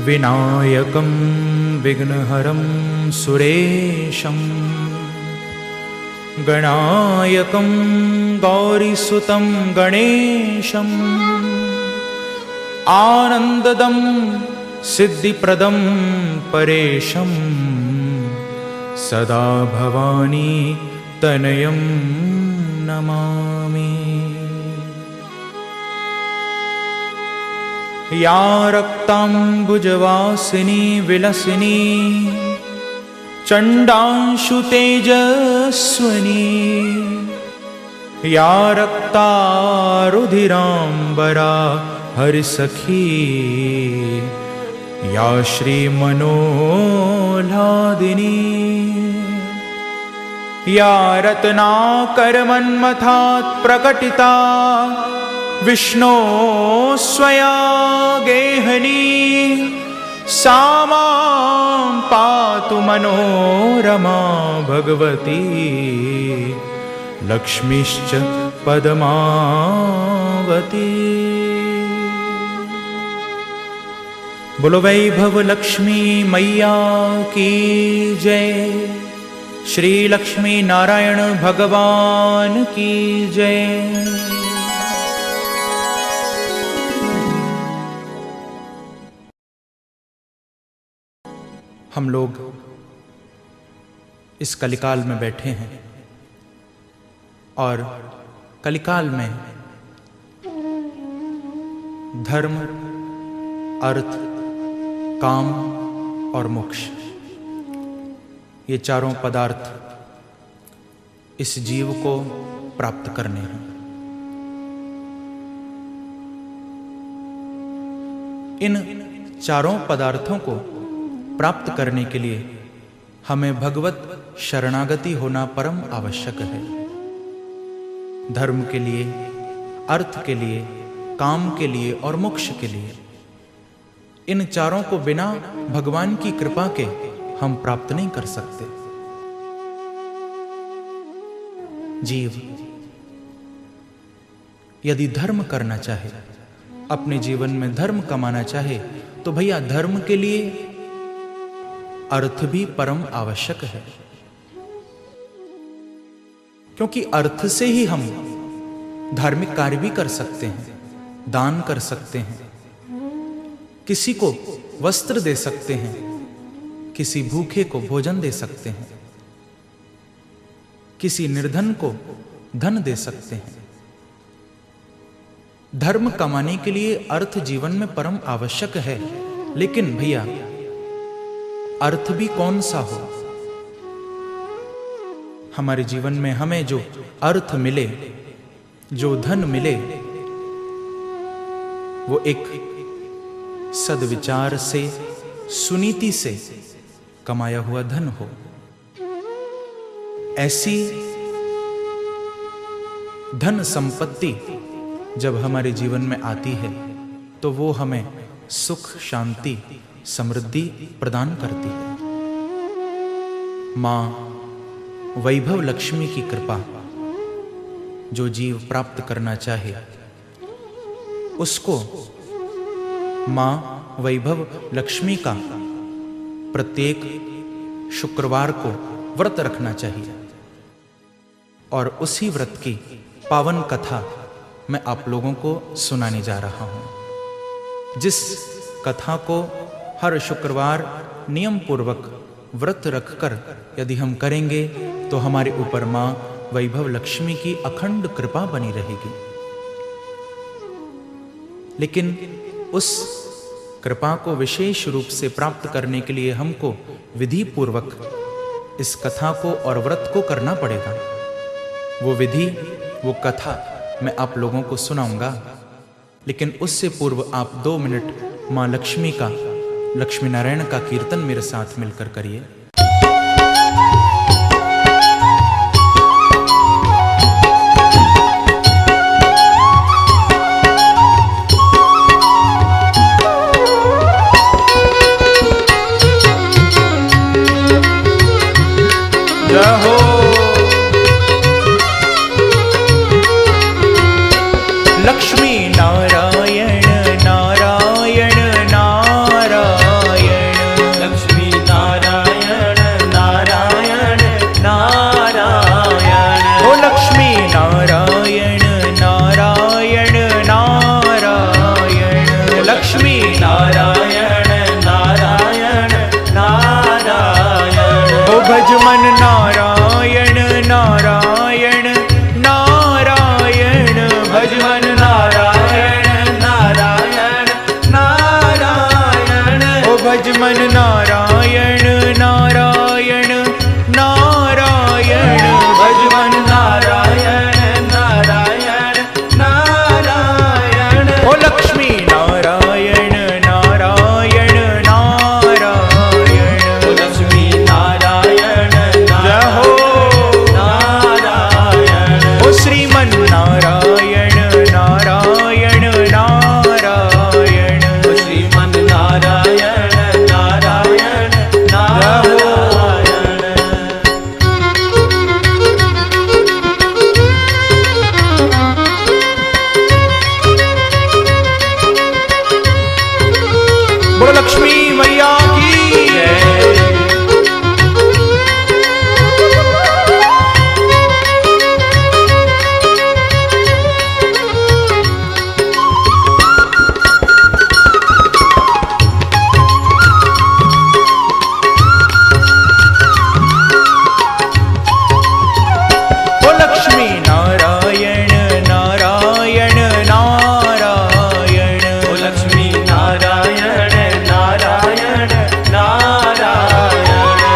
विनायकं विघ्नहरं सुरेशं गणायकं गौरीसुतं गणेशं आनन्ददं सिद्धिप्रदं परेशं सदा भवानी तनयं नमामि। या रक्ताम्बुजवासिनी विलसिनी चण्डांशु तेजस्विनी या रक्तारुधिराम्बरा हरिसखी या श्रीमनोह्लादिनी या रत्नाकरमन्मथात् प्रकटिता विष्णो स्वया गेहनी सा मां पातु मनोरमा भगवती लक्ष्मीश्च पद्मावती। बोलो वैभव लक्ष्मी मैया की जय। श्री लक्ष्मी नारायण भगवान की जय। हम लोग इस कलिकाल में बैठे हैं और कलिकाल में धर्म, अर्थ, काम और मोक्ष ये चारों पदार्थ इस जीव को प्राप्त करने हैं। इन चारों पदार्थों को प्राप्त करने के लिए हमें भगवत शरणागति होना परम आवश्यक है। धर्म के लिए, अर्थ के लिए, काम के लिए और मोक्ष के लिए इन चारों को बिना भगवान की कृपा के हम प्राप्त नहीं कर सकते। जीव यदि धर्म करना चाहे, अपने जीवन में धर्म कमाना चाहे, तो भैया धर्म के लिए अर्थ भी परम आवश्यक है, क्योंकि अर्थ से ही हम धार्मिक कार्य भी कर सकते हैं, दान कर सकते हैं, किसी को वस्त्र दे सकते हैं, किसी भूखे को भोजन दे सकते हैं, किसी निर्धन को धन दे सकते हैं। धर्म कमाने के लिए अर्थ जीवन में परम आवश्यक है, लेकिन भैया अर्थ भी कौन सा हो? हमारे जीवन में हमें जो अर्थ मिले, जो धन मिले, वो एक सद्विचार से, सुनीति से कमाया हुआ धन हो। ऐसी धन संपत्ति जब हमारे जीवन में आती है तो वो हमें सुख, शांति, समृद्धि प्रदान करती है। मां वैभव लक्ष्मी की कृपा जो जीव प्राप्त करना चाहे उसको मां वैभव लक्ष्मी का प्रत्येक शुक्रवार को व्रत रखना चाहिए। और उसी व्रत की पावन कथा मैं आप लोगों को सुनाने जा रहा हूं, जिस कथा को हर शुक्रवार नियम पूर्वक व्रत रखकर यदि हम करेंगे तो हमारे ऊपर मां वैभव लक्ष्मी की अखंड कृपा बनी रहेगी। लेकिन उस कृपा को विशेष रूप से प्राप्त करने के लिए हमको विधि पूर्वक इस कथा को और व्रत को करना पड़ेगा। वो विधि, वो कथा मैं आप लोगों को सुनाऊंगा, लेकिन उससे पूर्व आप 2 मिनट मां लक्ष्मी का, लक्ष्मी नारायण का कीर्तन मेरे साथ मिलकर करिए। जय हो। लक्ष्मी नारायण नारायण नारायण नारायण नारायण नारायण। ओ भज मन नारायण नारायण नारायण, भज मन नारायण नारायण नारायण। ओ भज मन नारायण नारायण नारायण, भज मन नारायण नारायण नारायण। ओ लक्ष्मी नारायण नारायण नारायण, ओ लक्ष्मी नारायण जय हो नारायण। ओ श्रीमन नारायण नारायण नारायण, ओ श्रीमन नारायण नारायण नारायण। बोलो लक्ष्मी मैया की जय। ओ लक्ष्मी नारायण नारायण नारायण, ओ लक्ष्मी नारायण नारायण नारायण।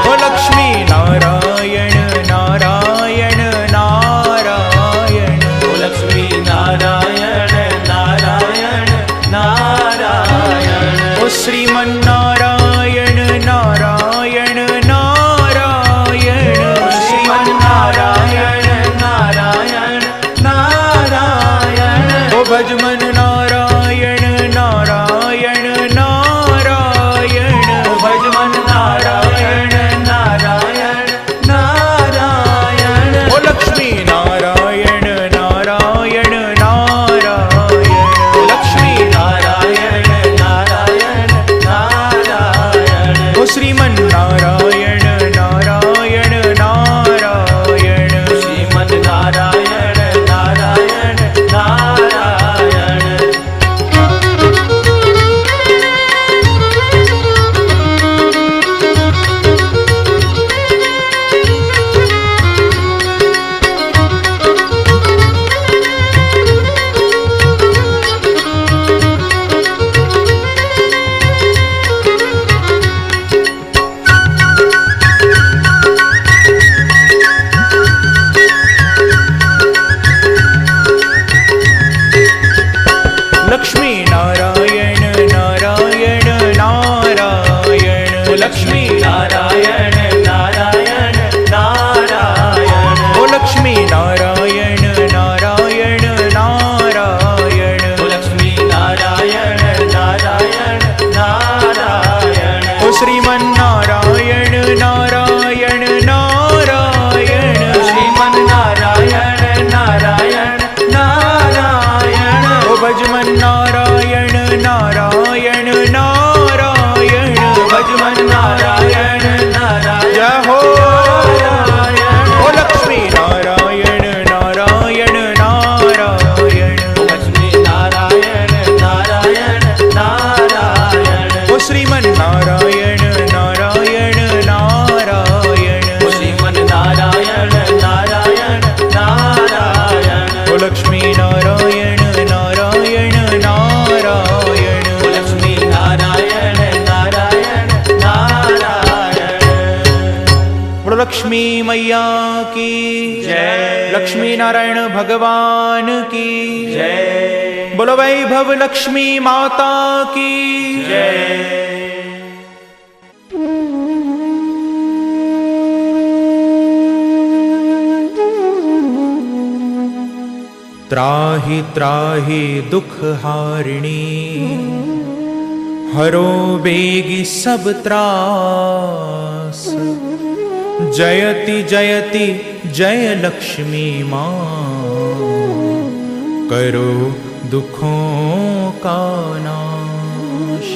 ओ लक्ष्मी नारायण नारायण नारायण, ओ लक्ष्मी नारायण नारायण नारायण। ओ श्रीमन नारायण नारायण नारायण, ओ श्रीमन नारायण नारायण नारायण। ओ भज मन नारायण नारायण नारायण, ओ भज मन नारायण नारायण नारायण। ओ लक्ष्मी नारायण नारायण नारायण, ओ लक्ष्मी नारायण नारायण नारायण। ओ श्रीमन नारायण नारायण नारायण, ओ श्रीमन नारायण नारायण नारायण। लक्ष्मी नारायण नारायण नारायण, ओ लक्ष्मी नारायण नारायण नारायण। ओ लक्ष्मी नारायण नारायण नारायण, ओ लक्ष्मी नारायण नारायण नारायण। ओ श्रीमन नारायण नारायण नारायण, ओ श्रीमन नारायण नारायण नारायण। ओ भज मन नारायण नारायण नारायण, भज मन नारायण नारायण जय हो। नारायण। ओ लक्ष्मी नारायण नारायण नारायण, ओ लक्ष्मी नारायण नारायण नारायण। ओ श्रीमन नारायण नारायण नारायण, ओ श्रीमन नारायण नारायण नारायण। ओ लक्ष्मी नारायण नारायण नारायण, ओ लक्ष्मी नारायण नारायण नारायण। बोलो लक्ष्मी मैया की जय। लक्ष्मी नारायण भगवान की जय। बोलो वैभव लक्ष्मी माता की जय। त्राहि त्राहि दुख हारिणी, हरो बेगी सब त्रास। जयति जयति जय लक्ष्मी माँ, करो दुखों का नाश।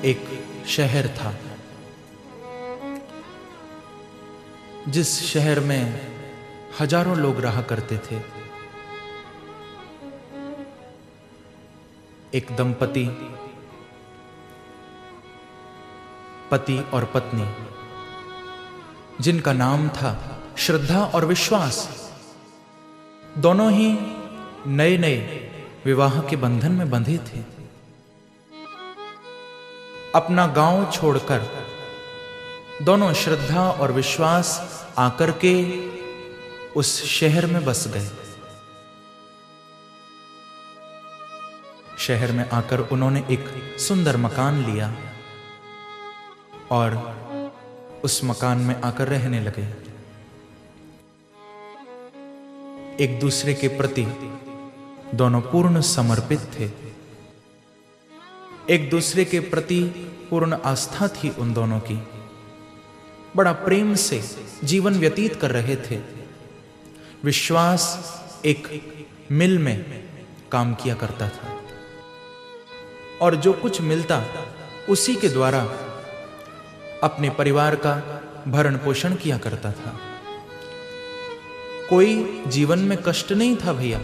एक शहर था, जिस शहर में हजारों लोग रहा करते थे। एक दंपति, पति और पत्नी, जिनका नाम था श्रद्धा और विश्वास, दोनों ही नए नए विवाह के बंधन में बंधे थे। अपना गांव छोड़कर दोनों श्रद्धा और विश्वास आकर के उस शहर में बस गए। शहर में आकर उन्होंने एक सुंदर मकान लिया और उस मकान में आकर रहने लगे। एक दूसरे के प्रति दोनों पूर्ण समर्पित थे। एक दूसरे के प्रति पूर्ण आस्था थी उन दोनों की। बड़ा प्रेम से जीवन व्यतीत कर रहे थे। विश्वास एक मिल में काम किया करता था और जो कुछ मिलता उसी के द्वारा अपने परिवार का भरण पोषण किया करता था। कोई जीवन में कष्ट नहीं था भैया,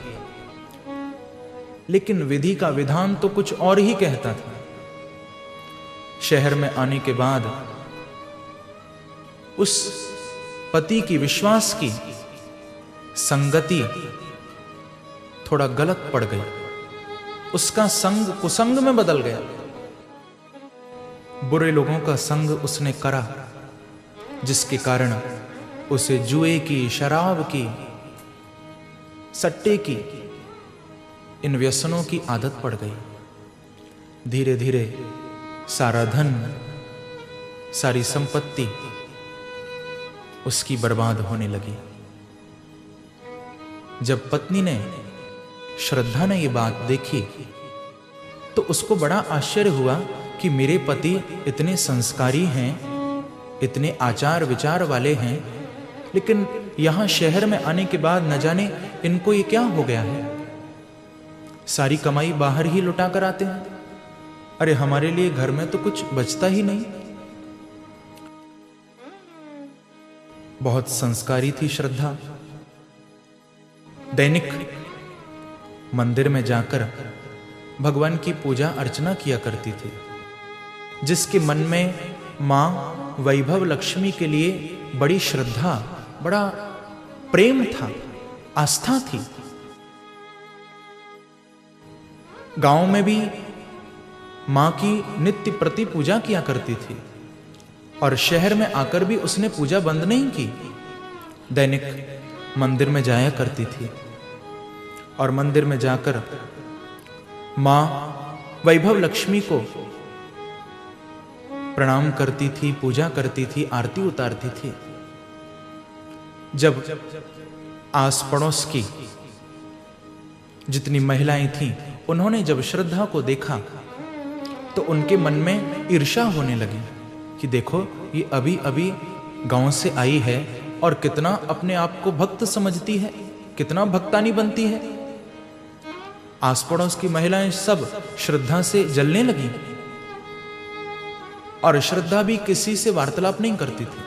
लेकिन विधि का विधान तो कुछ और ही कहता था। शहर में आने के बाद उस पति की विश्वास की संगति थोड़ा गलत पड़ गई। उसका संग कुसंग में बदल गया। बुरे लोगों का संग उसने करा, जिसके कारण उसे जुए की, शराब की, सट्टे की, इन व्यसनों की आदत पड़ गई। धीरे धीरे सारा धन, सारी संपत्ति उसकी बर्बाद होने लगी। जब पत्नी ने, श्रद्धा ने ये बात देखी तो उसको बड़ा आश्चर्य हुआ कि मेरे पति इतने संस्कारी हैं, इतने आचार विचार वाले हैं, लेकिन यहां शहर में आने के बाद न जाने इनको ये क्या हो गया है। सारी कमाई बाहर ही लुटा कर आते हैं। अरे हमारे लिए घर में तो कुछ बचता ही नहीं। बहुत संस्कारी थी श्रद्धा। दैनिक मंदिर में जाकर भगवान की पूजा अर्चना किया करती थी। जिसके मन में मां वैभव लक्ष्मी के लिए बड़ी श्रद्धा, बड़ा प्रेम था, आस्था थी। गांव में भी मां की नित्य प्रति पूजा किया करती थी और शहर में आकर भी उसने पूजा बंद नहीं की। दैनिक मंदिर में जाया करती थी और मंदिर में जाकर मां वैभव लक्ष्मी को प्रणाम करती थी, पूजा करती थी, आरती उतारती थी। जब आस पड़ोस की जितनी महिलाएं थीं, उन्होंने जब श्रद्धा को देखा तो उनके मन में ईर्ष्या होने लगी कि देखो ये अभी अभी गांव से आई है और कितना अपने आप को भक्त समझती है, कितना भक्तानी बनती है। आस पड़ोस की महिलाएं सब श्रद्धा से जलने लगी और श्रद्धा भी किसी से वार्तालाप नहीं करती थी।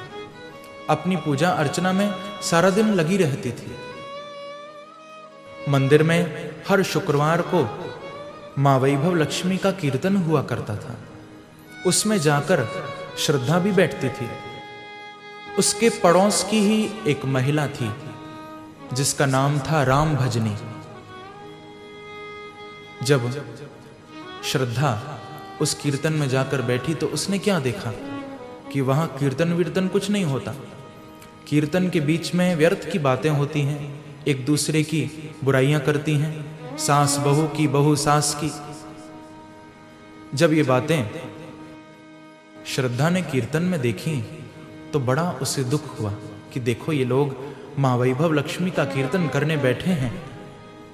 अपनी पूजा अर्चना में सारा दिन लगी रहती थी। मंदिर में हर शुक्रवार को मां वैभव लक्ष्मी का कीर्तन हुआ करता था। उसमें जाकर श्रद्धा भी बैठती थी। उसके पड़ोस की ही एक महिला थी जिसका नाम था राम भजनी। जब श्रद्धा उस कीर्तन में जाकर बैठी तो उसने क्या देखा कि वहां कीर्तन वीर्तन कुछ नहीं होता। कीर्तन के बीच में व्यर्थ की बातें होती हैं, एक दूसरे की बुराइयां करती हैं, सास बहू की, बहू सास की। जब ये बातें श्रद्धा ने कीर्तन में देखी तो बड़ा उसे दुख हुआ कि देखो ये लोग मां वैभव लक्ष्मी का कीर्तन करने बैठे हैं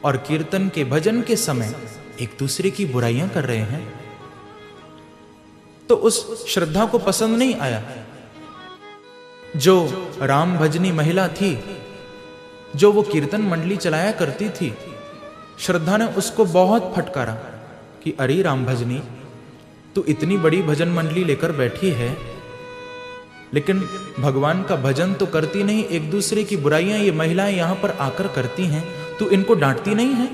और कीर्तन के भजन के समय एक दूसरे की बुराइयां कर रहे हैं। तो उस श्रद्धा को पसंद नहीं आया। जो राम भजनी महिला थी, जो वो कीर्तन मंडली चलाया करती थी, श्रद्धा ने उसको बहुत फटकारा कि अरे राम भजनी, तू इतनी बड़ी भजन मंडली लेकर बैठी है लेकिन भगवान का भजन तो करती नहीं, एक दूसरे की बुराइयां ये महिलाएं यहां पर आकर करती हैं, तू इनको डांटती नहीं है।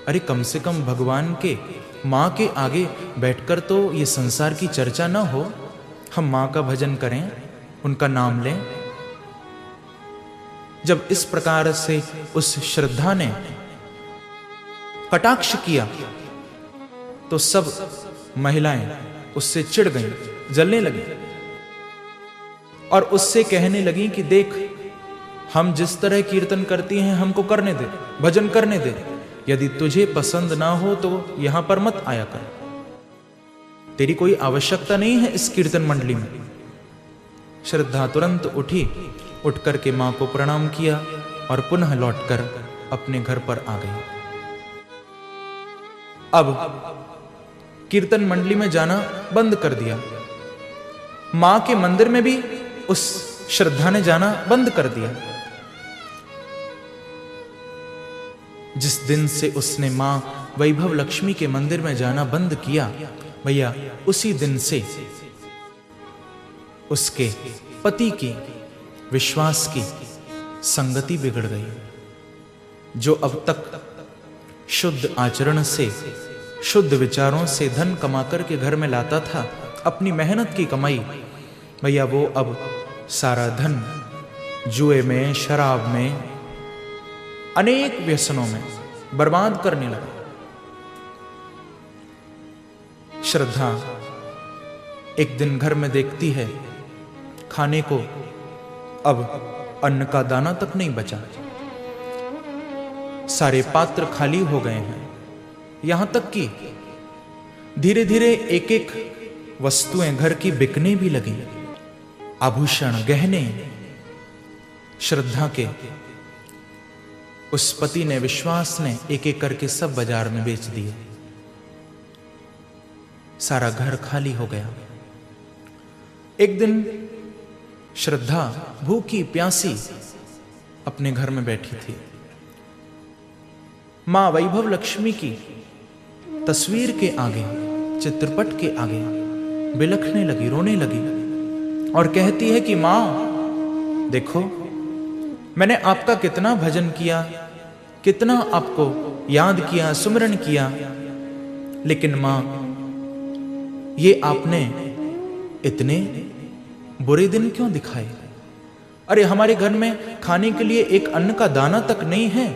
अरे कम से कम भगवान के माँ के आगे बैठकर तो ये संसार की चर्चा न हो, हम माँ का भजन करें, उनका नाम लें। जब इस प्रकार से उस श्रद्धा ने कटाक्ष किया तो सब महिलाएं उससे चिढ़ गईं, जलने लगी और उससे कहने लगी कि देख, हम जिस तरह कीर्तन करती हैं हमको करने दे, भजन करने दे, यदि तुझे पसंद ना हो तो यहां पर मत आया कर, तेरी कोई आवश्यकता नहीं है इस कीर्तन मंडली में। श्रद्धा तुरंत उठी, उठ करके मां को प्रणाम किया और पुनः लौटकर अपने घर पर आ गई। अब कीर्तन मंडली में जाना बंद कर दिया। मां के मंदिर में भी उस श्रद्धा ने जाना बंद कर दिया। जिस दिन से उसने मां वैभव लक्ष्मी के मंदिर में जाना बंद किया, भैया उसी दिन से उसके पति की विश्वास की संगति बिगड़ गई। जो अब तक शुद्ध आचरण से, शुद्ध विचारों से धन कमाकर के घर में लाता था, अपनी मेहनत की कमाई, भैया वो अब सारा धन जुए में, शराब में, अनेक व्यसनों में बर्बाद करने लगा। श्रद्धा एक दिन घर में देखती है खाने को अब अन्न का दाना तक नहीं बचा, सारे पात्र खाली हो गए हैं। यहां तक कि धीरे धीरे एक एक वस्तुएं घर की बिकने भी लगी। आभूषण, गहने श्रद्धा के उस पति ने, विश्वास ने एक एक करके सब बाजार में बेच दिए। सारा घर खाली हो गया। एक दिन श्रद्धा भूखी प्यासी अपने घर में बैठी थी। मां वैभव लक्ष्मी की तस्वीर के आगे, चित्रपट के आगे बिलखने लगी, रोने लगी और कहती है कि मां देखो, मैंने आपका कितना भजन किया, कितना आपको याद किया, सुमरण किया, लेकिन मां ये आपने इतने बुरे दिन क्यों दिखाए? अरे हमारे घर में खाने के लिए एक अन्न का दाना तक नहीं है।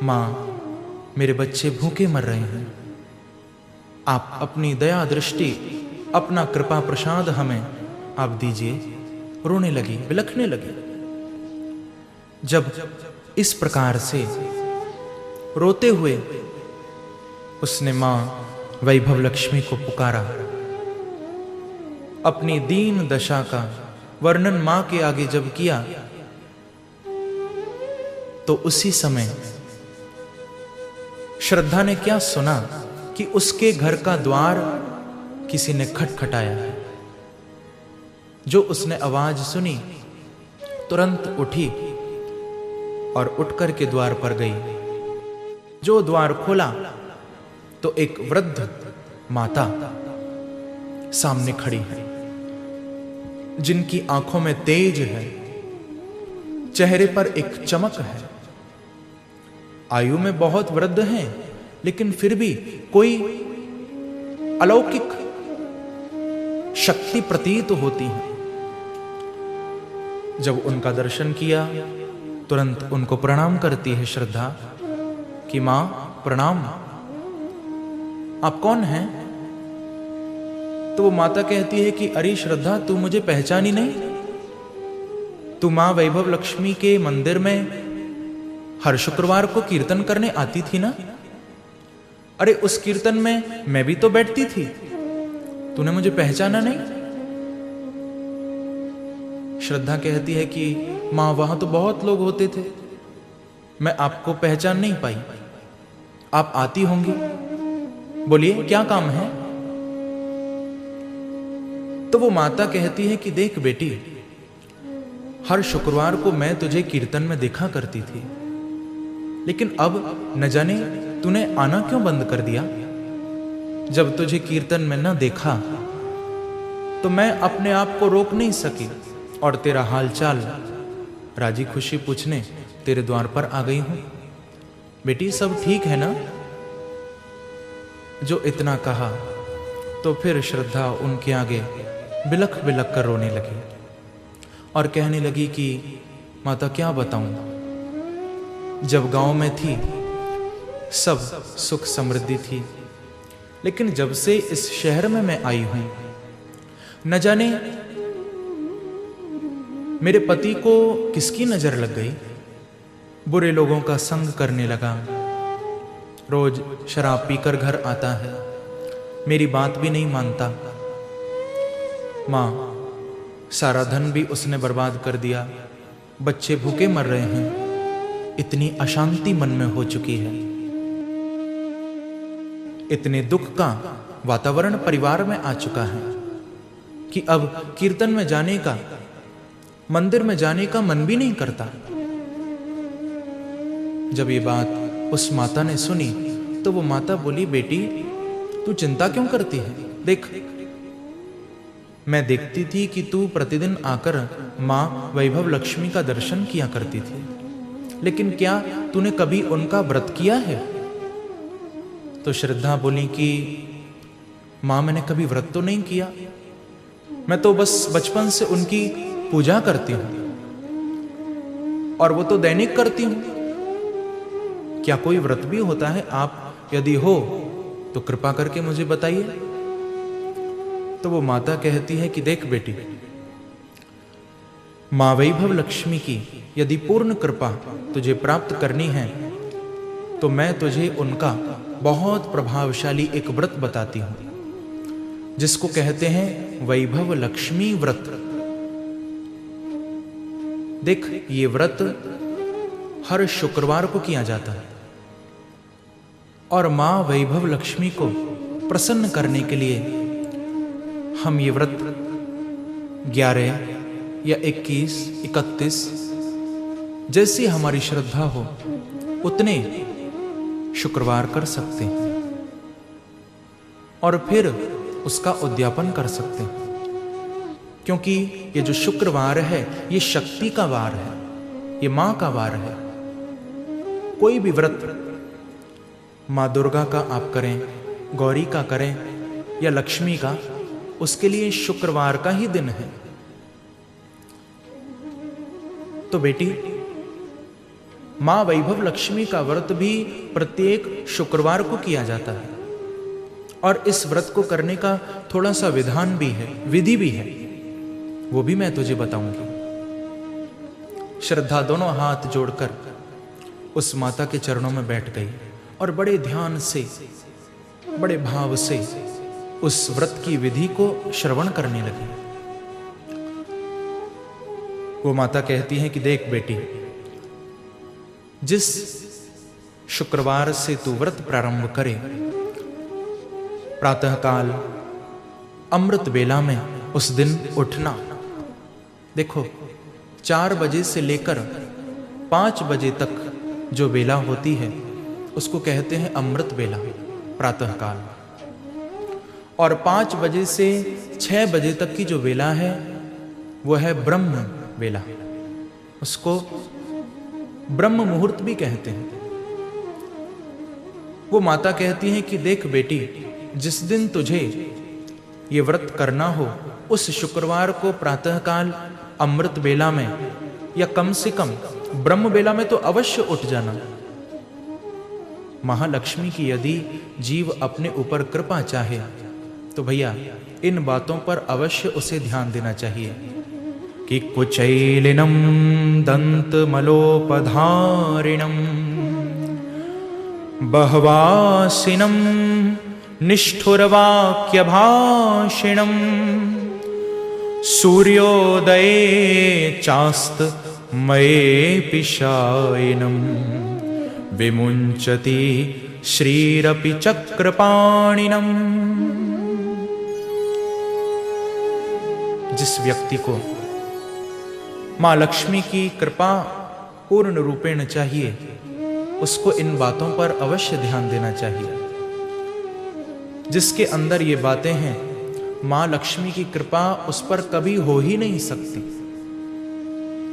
मां, मेरे बच्चे भूखे मर रहे हैं, आप अपनी दया दृष्टि, अपना कृपा प्रसाद हमें आप दीजिए। रोने लगी, बिलखने लगी। जब इस प्रकार से रोते हुए उसने मां वैभव लक्ष्मी को पुकारा, अपनी दीन दशा का वर्णन मां के आगे जब किया, तो उसी समय श्रद्धा ने क्या सुना कि उसके घर का द्वार किसी ने खटखटाया है। जो उसने आवाज सुनी, तुरंत उठी और उठकर के द्वार पर गई। जो द्वार खोला तो एक वृद्ध माता सामने खड़ी है, जिनकी आंखों में तेज है, चेहरे पर एक चमक है। आयु में बहुत वृद्ध हैं, लेकिन फिर भी कोई अलौकिक शक्ति प्रतीत होती है। जब उनका दर्शन किया, तुरंत उनको प्रणाम करती है श्रद्धा कि मां प्रणाम, आप कौन हैं? तो वो माता कहती है कि अरे श्रद्धा, तू मुझे पहचानी नहीं? तू मां वैभव लक्ष्मी के मंदिर में हर शुक्रवार को कीर्तन करने आती थी ना? अरे उस कीर्तन में मैं भी तो बैठती थी, तूने मुझे पहचाना नहीं? श्रद्धा कहती है कि मां वहां तो बहुत लोग होते थे, मैं आपको पहचान नहीं पाई, आप आती होंगी, बोलिए क्या काम है? तो वो माता कहती है कि देख बेटी, हर शुक्रवार को मैं तुझे कीर्तन में देखा करती थी, लेकिन अब न जाने तूने आना क्यों बंद कर दिया। जब तुझे कीर्तन में न देखा तो मैं अपने आप को रोक नहीं सकी और तेरा हालचाल राजी खुशी पूछने तेरे द्वार पर आ गई हूं। बेटी सब ठीक है ना? जो इतना कहा तो फिर श्रद्धा उनके आगे बिलख बिलख कर रोने लगी और कहने लगी कि माता क्या बताऊं, जब गांव में थी सब सुख समृद्धि थी, लेकिन जब से इस शहर में मैं आई हूं, न जाने मेरे पति को किसकी नजर लग गई, बुरे लोगों का संग करने लगा, रोज शराब पीकर घर आता है, मेरी बात भी नहीं मानता। माँ, सारा धन भी उसने बर्बाद कर दिया, बच्चे भूखे मर रहे हैं, इतनी अशांति मन में हो चुकी है, इतने दुख का वातावरण परिवार में आ चुका है कि अब कीर्तन में जाने का, मंदिर में जाने का मन भी नहीं करता। जब ये बात उस माता ने सुनी तो वो माता बोली, बेटी तू चिंता क्यों करती है? देख, मैं देखती थी कि तू प्रतिदिन आकर माँ वैभव लक्ष्मी का दर्शन किया करती थी, लेकिन क्या तूने कभी उनका व्रत किया है? तो श्रद्धा बोली कि माँ मैंने कभी व्रत तो नहीं किया, मैं तो बस बचपन से उनकी पूजा करती हूं और वो तो दैनिक करती हूं। क्या कोई व्रत भी होता है? आप यदि हो तो कृपा करके मुझे बताइए। तो वो माता कहती है कि देख बेटी, माँ वैभव लक्ष्मी की यदि पूर्ण कृपा तुझे प्राप्त करनी है तो मैं तुझे उनका बहुत प्रभावशाली एक व्रत बताती हूं, जिसको कहते हैं वैभव लक्ष्मी व्रत। देख, ये व्रत हर शुक्रवार को किया जाता है और मां वैभव लक्ष्मी को प्रसन्न करने के लिए हम ये व्रत 11 या 21, 31 जैसी हमारी श्रद्धा हो उतने शुक्रवार कर सकते हैं और फिर उसका उद्यापन कर सकते हैं, क्योंकि ये जो शुक्रवार है ये शक्ति का वार है, ये मां का वार है। कोई भी व्रत मां दुर्गा का आप करें, गौरी का करें या लक्ष्मी का, उसके लिए शुक्रवार का ही दिन है। तो बेटी, मां वैभव लक्ष्मी का व्रत भी प्रत्येक शुक्रवार को किया जाता है और इस व्रत को करने का थोड़ा सा विधान भी है, विधि भी है, वो भी मैं तुझे बताऊंगी। श्रद्धा दोनों हाथ जोड़कर उस माता के चरणों में बैठ गई और बड़े ध्यान से, बड़े भाव से उस व्रत की विधि को श्रवण करने लगी। वो माता कहती है कि देख बेटी, जिस शुक्रवार से तू व्रत प्रारंभ करे, प्रातःकाल अमृत बेला में उस दिन उठना। देखो, 4 बजे से लेकर 5 बजे तक जो बेला होती है उसको कहते हैं अमृत बेला, प्रातःकाल। और 5 बजे से 6 बजे तक की जो बेला है वो है ब्रह्म बेला, उसको ब्रह्म मुहूर्त भी कहते हैं। वो माता कहती है कि देख बेटी, जिस दिन तुझे ये व्रत करना हो उस शुक्रवार को प्रातःकाल अमृत बेला में या कम से कम ब्रह्म बेला में तो अवश्य उठ जाना। महालक्ष्मी की यदि जीव अपने ऊपर कृपा चाहे तो भैया इन बातों पर अवश्य उसे ध्यान देना चाहिए कि कुचैलिनम दंतमलोपधारिणम बहवासिनम निष्ठुरवाक्यभाषिणम सूर्योदये चास्त मये पिशायिनम विमुंचति श्रीरपि चक्रपाणिनम। जिस व्यक्ति को मां लक्ष्मी की कृपा पूर्ण रूपेण चाहिए उसको इन बातों पर अवश्य ध्यान देना चाहिए। जिसके अंदर ये बातें हैं, मां लक्ष्मी की कृपा उस पर कभी हो ही नहीं सकती।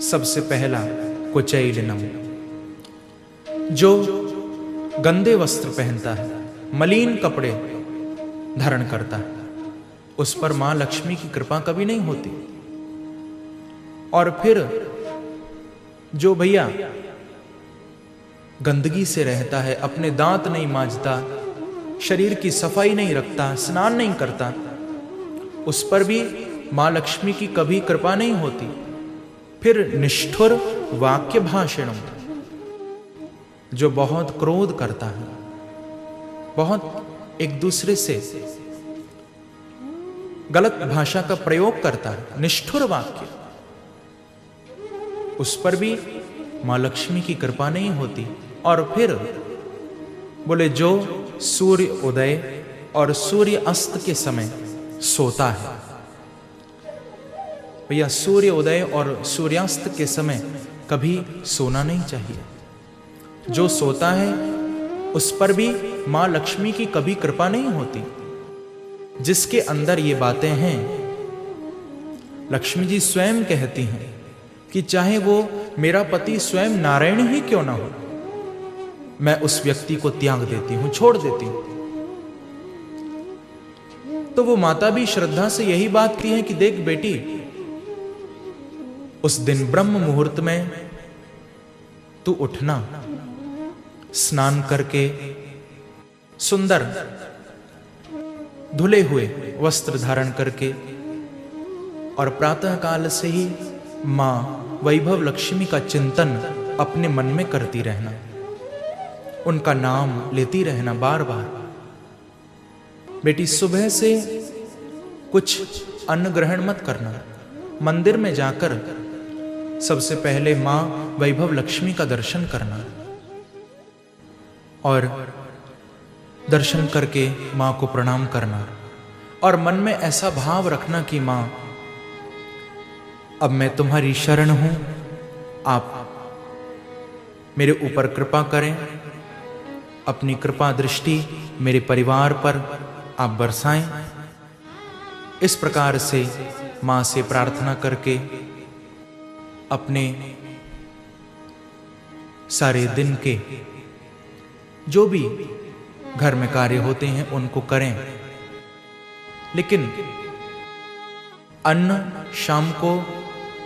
सबसे पहला कुचैलिनम, जो गंदे वस्त्र पहनता है, मलिन कपड़े धारण करता है, उस पर मां लक्ष्मी की कृपा कभी नहीं होती। और फिर जो भैया गंदगी से रहता है, अपने दांत नहीं मांजता, शरीर की सफाई नहीं रखता, स्नान नहीं करता, उस पर भी मां लक्ष्मी की कभी कृपा नहीं होती। फिर निष्ठुर वाक्य भाषण, जो बहुत क्रोध करता है, बहुत एक दूसरे से गलत भाषा का प्रयोग करता है, निष्ठुर वाक्य, उस पर भी मां लक्ष्मी की कृपा नहीं होती। और फिर बोले जो सूर्य उदय और सूर्य अस्त के समय सोता है, भैया सूर्य उदय और सूर्यास्त के समय कभी सोना नहीं चाहिए। जो सोता है उस पर भी मां लक्ष्मी की कभी कृपा नहीं होती। जिसके अंदर ये बातें हैं, लक्ष्मी जी स्वयं कहती हैं कि चाहे वो मेरा पति स्वयं नारायण ही क्यों ना हो, मैं उस व्यक्ति को त्याग देती हूं, छोड़ देती हूं। तो वो माता भी श्रद्धा से यही बात कहती है कि देख बेटी, उस दिन ब्रह्म मुहूर्त में तू उठना, स्नान करके सुंदर धुले हुए वस्त्र धारण करके, और प्रातः काल से ही मां वैभव लक्ष्मी का चिंतन अपने मन में करती रहना, उनका नाम लेती रहना बार बार। बेटी सुबह से कुछ अन्न ग्रहण मत करना, मंदिर में जाकर सबसे पहले मां वैभव लक्ष्मी का दर्शन करना, और दर्शन करके मां को प्रणाम करना, और मन में ऐसा भाव रखना कि मां अब मैं तुम्हारी शरण हूं, आप मेरे ऊपर कृपा करें, अपनी कृपा दृष्टि मेरे परिवार पर आप बरसाएं। इस प्रकार से मां से प्रार्थना करके अपने सारे दिन के जो भी घर में कार्य होते हैं उनको करें, लेकिन अन्न शाम को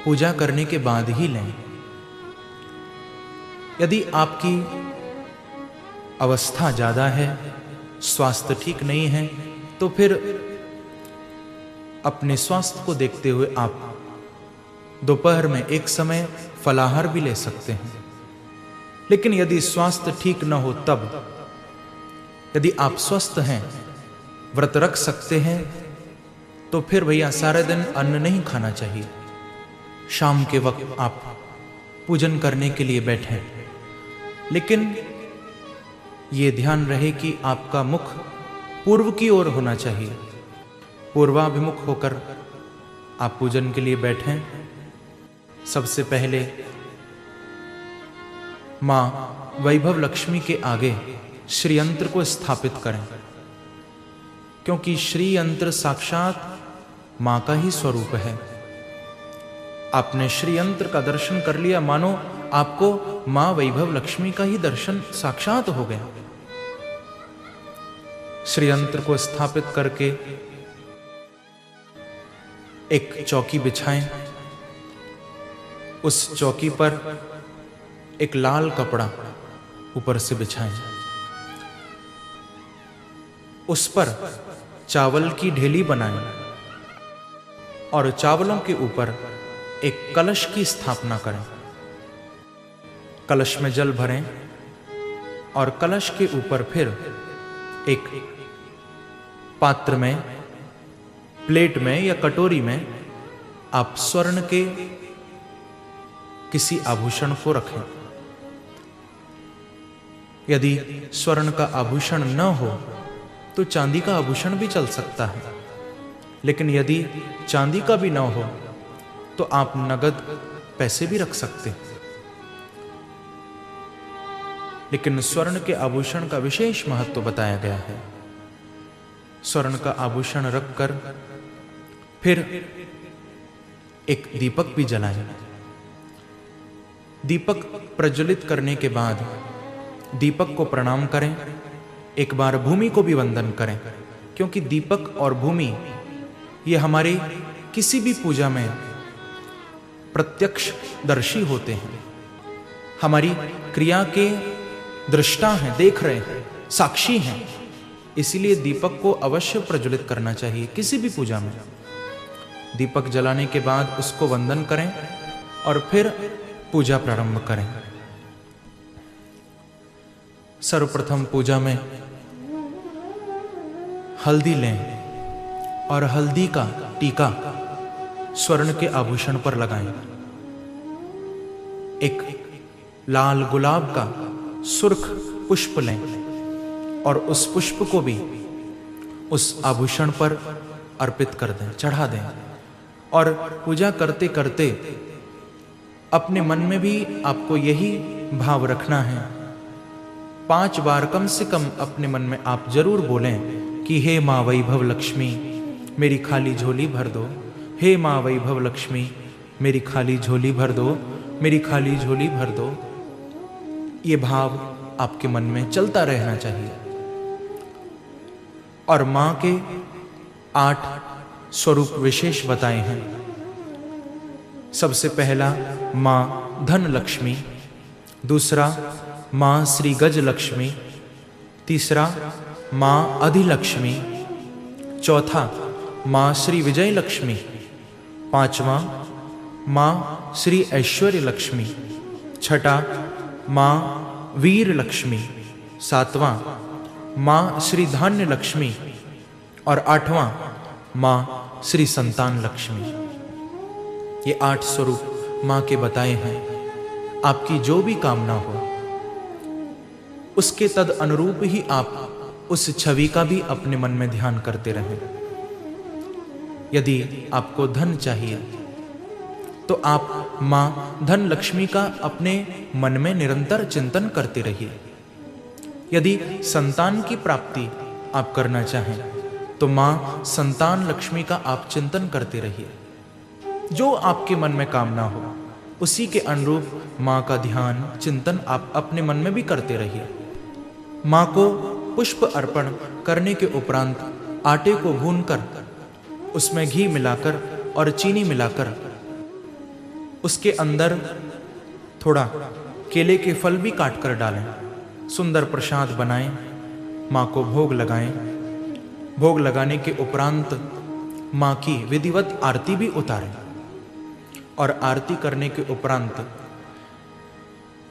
पूजा करने के बाद ही लें। यदि आपकी अवस्था ज्यादा है, स्वास्थ्य ठीक नहीं है, तो फिर अपने स्वास्थ्य को देखते हुए आप दोपहर में एक समय फलाहार भी ले सकते हैं। लेकिन यदि स्वास्थ्य ठीक न हो, तब यदि आप स्वस्थ हैं, व्रत रख सकते हैं, तो फिर भैया सारे दिन अन्न नहीं खाना चाहिए। शाम के वक्त आप पूजन करने के लिए बैठें, लेकिन ये ध्यान रहे कि आपका मुख पूर्व की ओर होना चाहिए। पूर्वाभिमुख होकर आप पूजन के लिए बैठें। सबसे पहले मां वैभव लक्ष्मी के आगे श्री यंत्र को स्थापित करें, क्योंकि श्री यंत्र साक्षात मां का ही स्वरूप है। आपने श्री यंत्र का दर्शन कर लिया, मानो आपको मां वैभव लक्ष्मी का ही दर्शन साक्षात हो गया। श्री यंत्र को स्थापित करके एक चौकी बिछाएं, उस चौकी पर एक लाल कपड़ा ऊपर से बिछाएं, उस पर चावल की ढेली बनाएं और चावलों के ऊपर एक कलश की स्थापना करें। कलश में जल भरें और कलश के ऊपर फिर एक पात्र में, प्लेट में या कटोरी में आप स्वर्ण के किसी आभूषण को रखें। यदि स्वर्ण का आभूषण न हो तो चांदी का आभूषण भी चल सकता है, लेकिन यदि चांदी का भी न हो तो आप नगद पैसे भी रख सकते हैं। लेकिन स्वर्ण के आभूषण का विशेष महत्व बताया गया है। स्वर्ण का आभूषण रखकर फिर एक दीपक भी जलाएं। दीपक प्रज्वलित करने के बाद दीपक को प्रणाम करें, एक बार भूमि को भी वंदन करें, क्योंकि दीपक और भूमि ये हमारे किसी भी पूजा में प्रत्यक्ष दर्शी होते हैं, हमारी क्रिया के दृष्टा हैं, देख रहे हैं, साक्षी हैं। इसीलिए दीपक को अवश्य प्रज्वलित करना चाहिए किसी भी पूजा में। दीपक जलाने के बाद उसको वंदन करें और फिर पूजा प्रारंभ करें। सर्वप्रथम पूजा में हल्दी लें और हल्दी का टीका स्वर्ण के आभूषण पर लगाएं। एक लाल गुलाब का सुर्ख पुष्प लें और उस पुष्प को भी उस आभूषण पर अर्पित कर दें, चढ़ा दें। और पूजा करते करते अपने मन में भी आपको यही भाव रखना है। 5 बार कम से कम अपने मन में आप जरूर बोलें कि हे माँ वैभव लक्ष्मी मेरी खाली झोली भर दो, हे माँ वैभव लक्ष्मी मेरी खाली झोली भर दो, मेरी खाली झोली भर दो। ये भाव आपके मन में चलता रहना चाहिए। और माँ के 8 स्वरूप विशेष बताए हैं। सबसे पहला माँ धन लक्ष्मी, दूसरा माँ श्री गज लक्ष्मी, तीसरा माँ अधिलक्ष्मी, चौथा माँ श्री विजय लक्ष्मी, पांचवा माँ श्री ऐश्वर्य लक्ष्मी, छठा माँ वीर लक्ष्मी, सातवां माँ श्री धान्य लक्ष्मी और आठवां माँ श्री संतान लक्ष्मी। ये 8 स्वरूप माँ के बताए हैं। आपकी जो भी कामना हो उसके तद अनुरूप ही आप उस छवि का भी अपने मन में ध्यान करते रहें। यदि आपको धन चाहिए तो आप माँ धन लक्ष्मी का अपने मन में निरंतर चिंतन करते रहिए। यदि संतान की प्राप्ति आप करना चाहें तो माँ संतान लक्ष्मी का आप चिंतन करते रहिए। जो आपके मन में कामना हो उसी के अनुरूप माँ का ध्यान चिंतन आप अपने मन में भी करते रहिए। माँ को पुष्प अर्पण करने के उपरांत आटे को भूनकर उसमें घी मिलाकर और चीनी मिलाकर उसके अंदर थोड़ा केले के फल भी काट कर डालें। सुंदर प्रसाद बनाएं, माँ को भोग लगाएं। भोग लगाने के उपरांत माँ की विधिवत आरती भी उतारें और आरती करने के उपरांत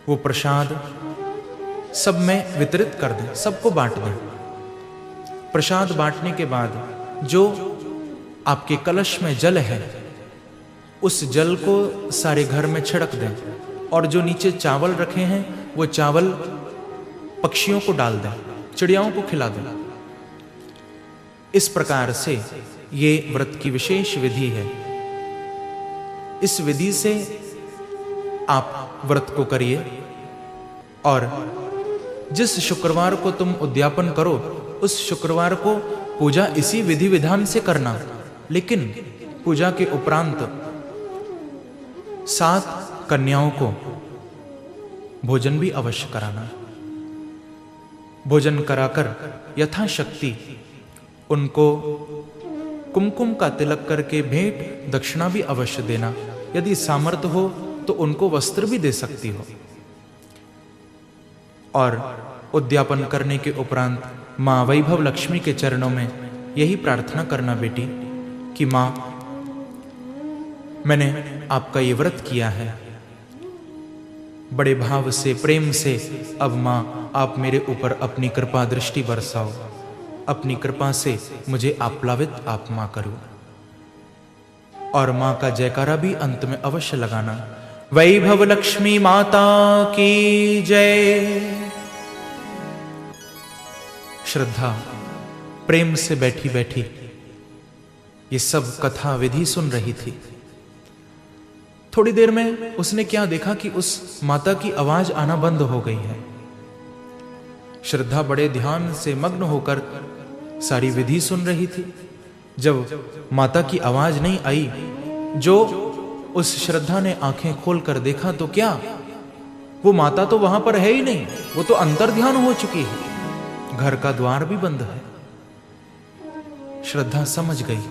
वो प्रसाद सब में वितरित कर दें, सबको बांट दें। प्रसाद बांटने के बाद जो आपके कलश में जल है उस जल को सारे घर में छिड़क दें और जो नीचे चावल रखे हैं वो चावल पक्षियों को डाल दें, चिड़ियाओं को खिला दें। इस प्रकार से ये व्रत की विशेष विधि है। इस विधि से आप व्रत को करिए और जिस शुक्रवार को तुम उद्यापन करो उस शुक्रवार को पूजा इसी विधि विधान से करना, लेकिन पूजा के उपरांत 7 कन्याओं को भोजन भी अवश्य कराना। भोजन कराकर यथाशक्ति उनको कुमकुम का तिलक करके भेंट दक्षिणा भी अवश्य देना। यदि सामर्थ्य हो तो उनको वस्त्र भी दे सकती हो। और उद्यापन करने के उपरांत माँ वैभव लक्ष्मी के चरणों में यही प्रार्थना करना बेटी कि माँ मैंने आपका ये व्रत किया है, बड़े भाव से प्रेम से, अब माँ आप मेरे ऊपर अपनी कृपा दृष्टि बरसाओ, अपनी कृपा से मुझे आप्लावित आप माँ करो। और माँ का जयकारा भी अंत में अवश्य लगाना। वैभव लक्ष्मी माता की जय। श्रद्धा प्रेम से बैठी बैठी ये सब कथा विधि सुन रही थी। थोड़ी देर में उसने क्या देखा कि उस माता की आवाज आना बंद हो गई है। श्रद्धा बड़े ध्यान से मग्न होकर सारी विधि सुन रही थी। जब माता की आवाज नहीं आई, जो उस श्रद्धा ने आंखें खोलकर देखा तो क्या वो माता तो वहां पर है ही नहीं, वो तो अंतर ध्यान हो चुकी है, घर का द्वार भी बंद है। श्रद्धा समझ गई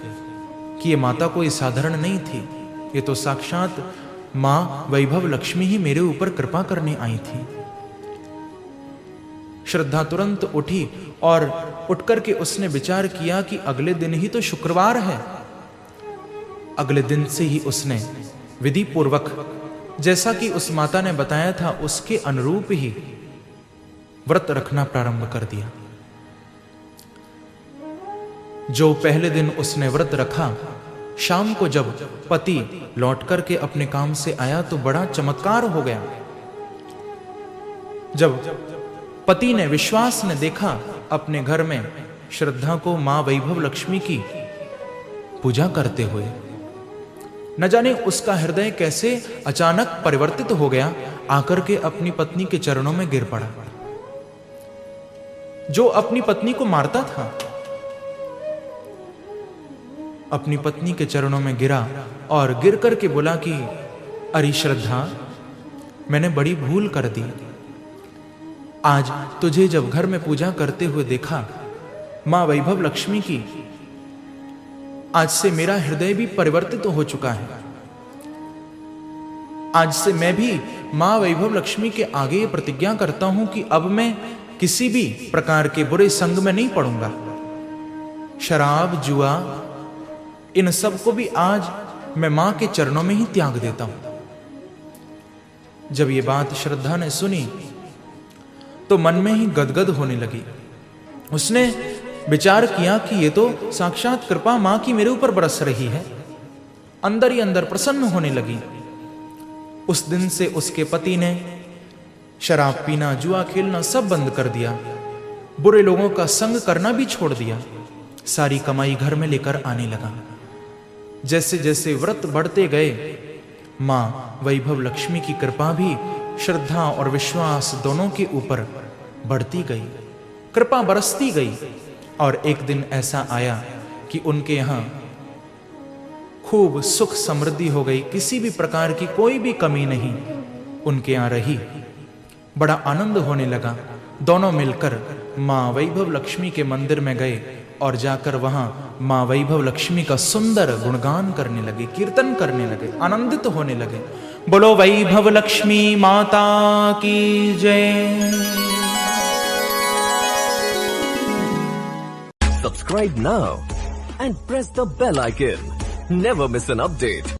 कि ये माता कोई साधारण नहीं थी, ये तो साक्षात मां वैभव लक्ष्मी ही मेरे ऊपर कृपा करने आई थी। श्रद्धा तुरंत उठी और उठकर के उसने विचार किया कि अगले दिन ही तो शुक्रवार है। अगले दिन से ही उसने विधि पूर्वक जैसा कि उस माता ने बताया था उसके अनुरूप ही व्रत रखना प्रारंभ कर दिया। जो पहले दिन उसने व्रत रखा, शाम को जब पति लौट करके अपने काम से आया तो बड़ा चमत्कार हो गया। जब पति ने विश्वास ने देखा अपने घर में श्रद्धा को मां वैभव लक्ष्मी की पूजा करते हुए, न जाने उसका हृदय कैसे अचानक परिवर्तित हो गया, आकर के अपनी पत्नी के चरणों में गिर पड़ा। जो अपनी पत्नी को मारता था, अपनी पत्नी के चरणों में गिरा और गिर करके बोला कि अरे श्रद्धा, मैंने बड़ी भूल कर दी। आज तुझे जब घर में पूजा करते हुए देखा मां वैभव लक्ष्मी की, आज से मेरा हृदय भी परिवर्तित हो चुका है। आज से मैं भी मां वैभव लक्ष्मी के आगे प्रतिज्ञा करता हूं कि अब मैं किसी भी प्रकार के बुरे संग में नहीं पड़ूंगा। शराब, जुआ, इन सब को भी आज मैं मां के चरणों में ही त्याग देता हूं। जब ये बात श्रद्धा ने सुनी तो मन में ही गदगद होने लगी। उसने विचार किया कि ये तो साक्षात कृपा मां की मेरे ऊपर बरस रही है। अंदर ही अंदर प्रसन्न होने लगी। उस दिन से उसके पति ने शराब पीना, जुआ खेलना सब बंद कर दिया, बुरे लोगों का संग करना भी छोड़ दिया, सारी कमाई घर में लेकर आने लगा। जैसे जैसे व्रत बढ़ते गए, मां वैभव लक्ष्मी की कृपा भी श्रद्धा और विश्वास दोनों के ऊपर बढ़ती गई, कृपा बरसती गई। और एक दिन ऐसा आया कि उनके यहां खूब सुख समृद्धि हो गई, किसी भी प्रकार की कोई भी कमी नहीं उनके यहां रही। बड़ा आनंद होने लगा। दोनों मिलकर मां वैभव लक्ष्मी के मंदिर में गए और जाकर वहां मां वैभव लक्ष्मी का सुंदर गुणगान करने लगे, कीर्तन करने लगे, आनंदित होने लगे। बोलो वैभव लक्ष्मी माता की जय। Subscribe now and press the bell icon. Never miss an update.